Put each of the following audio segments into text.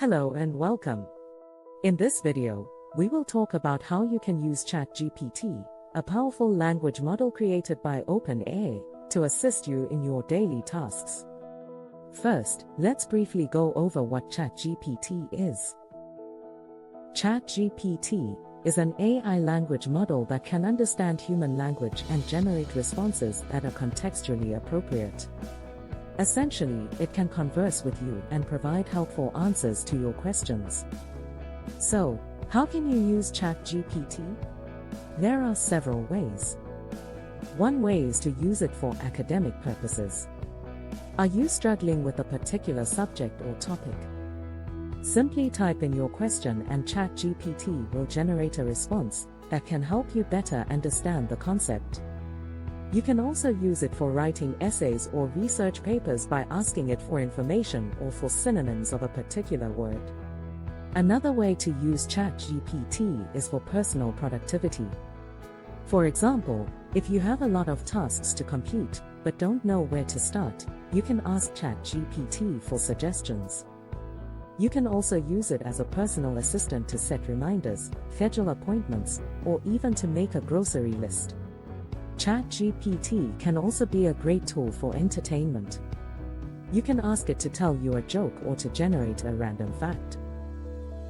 Hello and welcome. In this video, we will talk about how you can use ChatGPT, a powerful language model created by OpenAI, to assist you in your daily tasks. First, let's briefly go over what ChatGPT is. ChatGPT is an AI language model that can understand human language and generate responses that are contextually appropriate. Essentially, it can converse with you and provide helpful answers to your questions. So, how can you use ChatGPT? There are several ways. One way is to use it for academic purposes. Are you struggling with a particular subject or topic? Simply type in your question and ChatGPT will generate a response that can help you better understand the concept. You can also use it for writing essays or research papers by asking it for information or for synonyms of a particular word. Another way to use ChatGPT is for personal productivity. For example, if you have a lot of tasks to complete but don't know where to start, you can ask ChatGPT for suggestions. You can also use it as a personal assistant to set reminders, schedule appointments, or even to make a grocery list. ChatGPT can also be a great tool for entertainment. You can ask it to tell you a joke or to generate a random fact.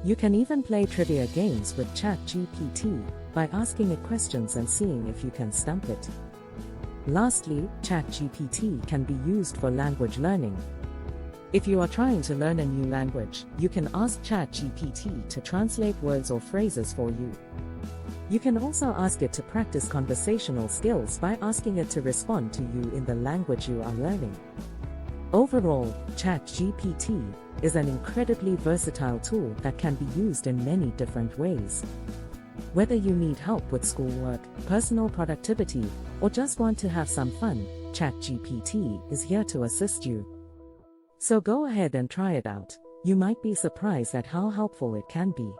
You can even play trivia games with ChatGPT by asking it questions and seeing if you can stump it. Lastly, ChatGPT can be used for language learning. If you are trying to learn a new language, you can ask ChatGPT to translate words or phrases for you. You can also ask it to practice conversational skills by asking it to respond to you in the language you are learning. Overall, ChatGPT is an incredibly versatile tool that can be used in many different ways. Whether you need help with schoolwork, personal productivity, or just want to have some fun, ChatGPT is here to assist you. So go ahead and try it out. You might be surprised at how helpful it can be.